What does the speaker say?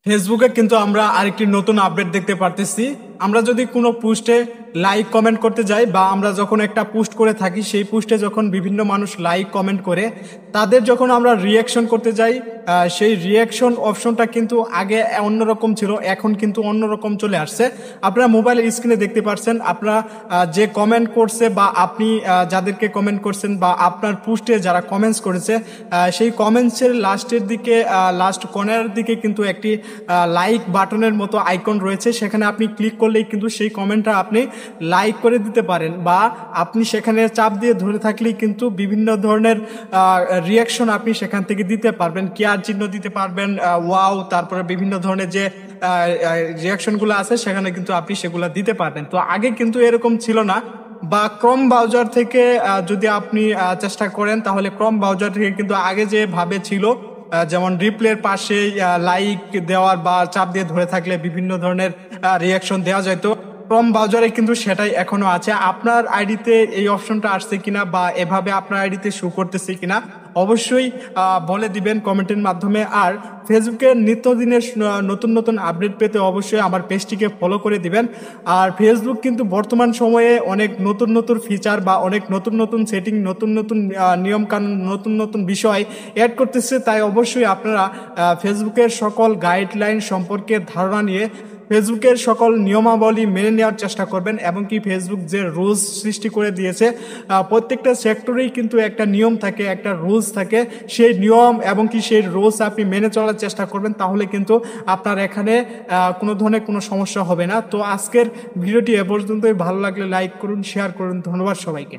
ফেসবুকে কিন্তু আমরা আরেকটি নতুন আপডেট দেখতে পারতেছি। আমরা যদি কোনো পোস্টে লাইক কমেন্ট করতে যাই বা আমরা যখন একটা পোস্ট করে থাকি, সেই পোস্টে যখন বিভিন্ন মানুষ লাইক কমেন্ট করে তাদের যখন আমরা রিয়াকশন করতে যাই, সেই রিয়াকশন অপশনটা কিন্তু আগে অন্যরকম ছিল, এখন কিন্তু অন্যরকম চলে আসছে। আপনারা মোবাইলের স্ক্রিনে দেখতে পাচ্ছেন, আপনারা যে কমেন্ট করছে বা আপনি যাদেরকে কমেন্ট করছেন বা আপনার পোস্টে যারা কমেন্টস করেছে, সেই কমেন্টসের লাস্টের দিকে, লাস্ট কর্নারের দিকে কিন্তু একটি লাইক বাটনের মতো আইকন রয়েছে। সেখানে আপনি ক্লিক করলেই কিন্তু সেই কমেন্টটা আপনি লাইক করে দিতে পারেন, বা আপনি সেখানে চাপ দিয়ে ধরে থাকলেই কিন্তু বিভিন্ন ধরনের রিয়াকশন আপনি সেখান থেকে দিতে পারবেন, কেয়ার চিহ্ন দিতে পারবেন, ওয়াও, তারপরে বিভিন্ন ধরনের যে রিয়াকশনগুলো আছে সেখানে কিন্তু আপনি সেগুলো দিতে পারবেন। তো আগে কিন্তু এরকম ছিল না। বা ক্রোম ব্রাউজার থেকে যদি আপনি চেষ্টা করেন, তাহলে ক্রোম ব্রাউজার থেকে কিন্তু আগে যেভাবে ছিল, যেমন রিপ্লের পাশে লাইক দেওয়ার বা চাপ দিয়ে ধরে থাকলে বিভিন্ন ধরনের রিয়াকশন দেওয়া যায়, তো ক্রোম ব্রাউজারে কিন্তু সেটাই এখনো আছে। আপনার আইডিতে এই অপশনটা আসছে কিনা বা এভাবে আপনার আইডিতে শো করতেছে কিনা অবশ্যই বলে দিবেন কমেন্টের মাধ্যমে। আর ফেসবুকের নিত্যদিনের নতুন নতুন আপডেট পেতে অবশ্যই আমার পেজটিকে ফলো করে দিবেন। আর ফেসবুক কিন্তু বর্তমান সময়ে অনেক নতুন নতুন ফিচার বা অনেক নতুন নতুন সেটিং, নতুন নতুন নিয়মকানুন, নতুন নতুন বিষয় অ্যাড করতেছে। তাই অবশ্যই আপনারা ফেসবুকের সকল গাইডলাইন সম্পর্কে ধারণা নিয়ে ফেসবুকের সকল নিয়মাবলী মেনে নেওয়ার চেষ্টা করবেন। এবং কি ফেসবুক যে রুলস সৃষ্টি করে দিয়েছে, প্রত্যেকটা সেক্টরেই কিন্তু একটা নিয়ম থাকে, একটা রুলস থাকে, সেই নিয়ম এবং কি সেই রুলস আপনি মেনে চলার চেষ্টা করবেন, তাহলে কিন্তু আপনার এখানে কোনো ধরনের কোনো সমস্যা হবে না। তো আজকের ভিডিওটি এ পর্যন্তই। ভালো লাগলে লাইক করুন, শেয়ার করুন। ধন্যবাদ সবাইকে।